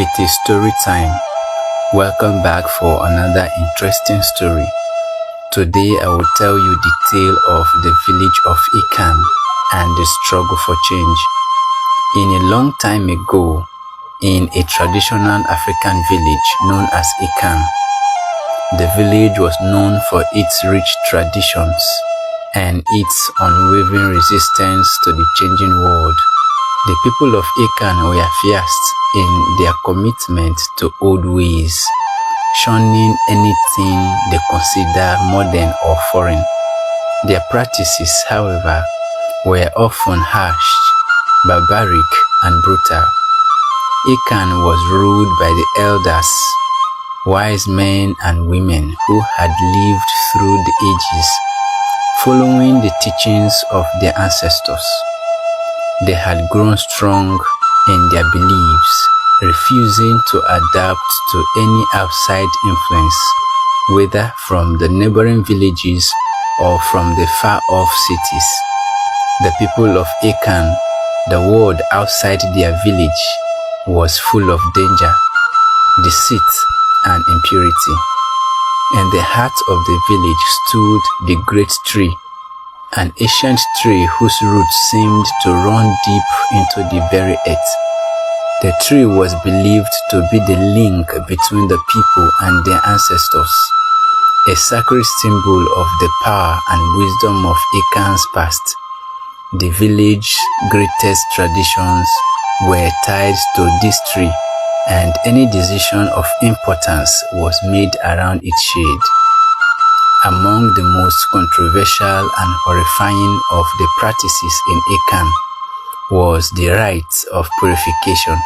It is story time. Welcome back for another interesting story. Today I will tell you the tale of the village of Ikan and the struggle for change. In a long time ago, in a traditional African village known as Ikan, the village was known for its rich traditions and its unwavering resistance to the changing world. The people of Ikan were fierce in their commitment to old ways, shunning anything they consider modern or foreign. Their practices, however, were often harsh, barbaric, and brutal. Ikan was ruled by the elders, wise men and women who had lived through the ages, following the teachings of their ancestors. They had grown strong in their beliefs, refusing to adapt to any outside influence, whether from the neighboring villages or from the far-off cities. The people of Ikan, the world outside their village, was full of danger, deceit, and impurity. In the heart of the village stood the great tree, an ancient tree whose roots seemed to run deep into the very earth. The tree was believed to be the link between the people and their ancestors, a sacred symbol of the power and wisdom of Ikan's past. The village's greatest traditions were tied to this tree, and any decision of importance was made around its shade. Among the most controversial and horrifying of the practices in Ikan was the rite of purification.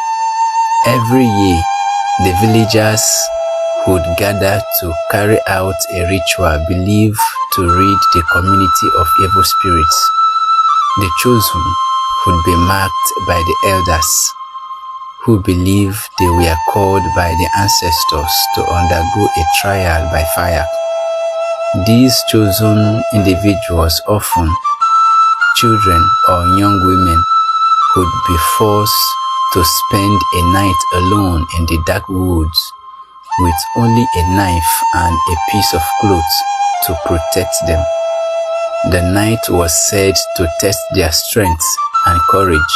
Every year, the villagers would gather to carry out a ritual believed to rid the community of evil spirits. The chosen would be marked by the elders, who believed they were called by the ancestors to undergo a trial by fire. These chosen individuals, often children or young women, would be forced to spend a night alone in the dark woods with only a knife and a piece of cloth to protect them. The night was said to test their strength and courage.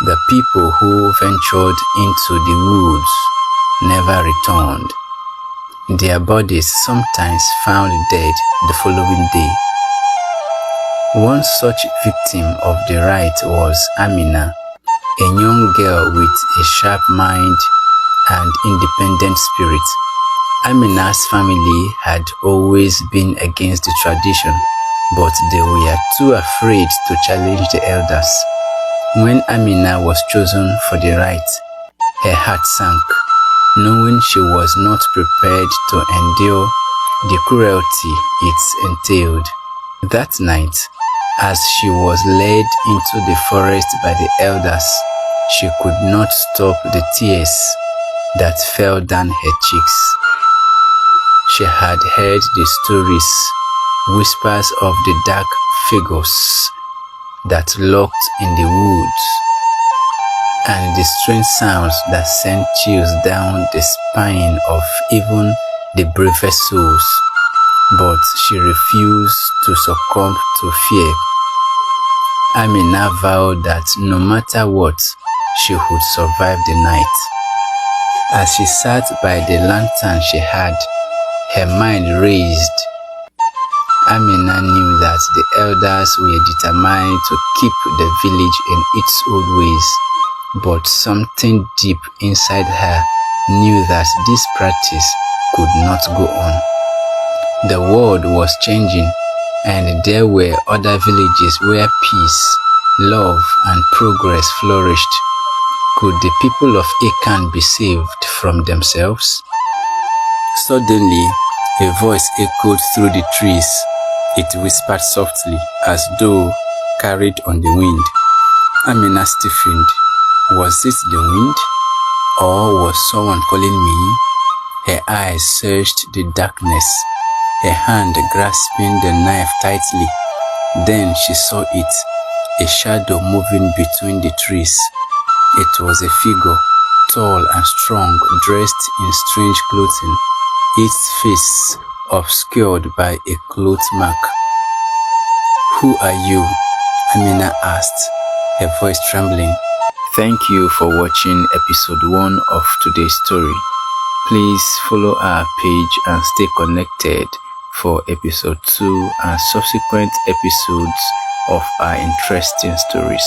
The people who ventured into the woods never returned. Their bodies sometimes found dead the following day. One such victim of the rite was Amina, a young girl with a sharp mind and independent spirit. Amina's family had always been against the tradition, but they were too afraid to challenge the elders. When Amina was chosen for the rite, her heart sank, knowing she was not prepared to endure the cruelty it entailed. That night, as she was led into the forest by the elders, she could not stop the tears that fell down her cheeks. She had heard the stories, whispers of the dark figures that lurked in the woods, and the strange sounds that sent chills down the spine of even the bravest souls. But she refused to succumb to fear. Amina vowed that no matter what, she would survive the night. As she sat by the lantern she had, her mind raised. Amina knew that the elders were determined to keep the village in its old ways, but something deep inside her knew that this practice could not go on. The world was changing, and there were other villages where peace, love, and progress flourished. Could the people of Ikan be saved from themselves? Suddenly, a voice echoed through the trees. It whispered softly, as though carried on the wind. Amina stiffened. Was it the wind? Or was someone calling me? Her eyes searched the darkness, her hand grasping the knife tightly. Then she saw it, a shadow moving between the trees. It was a figure, tall and strong, dressed in strange clothing, its face obscured by a cloth mark. "Who are you?" Amina asked, her voice trembling. Thank you for watching episode 1 of today's story. Please follow our page and stay connected for episode 2 and subsequent episodes of our interesting stories.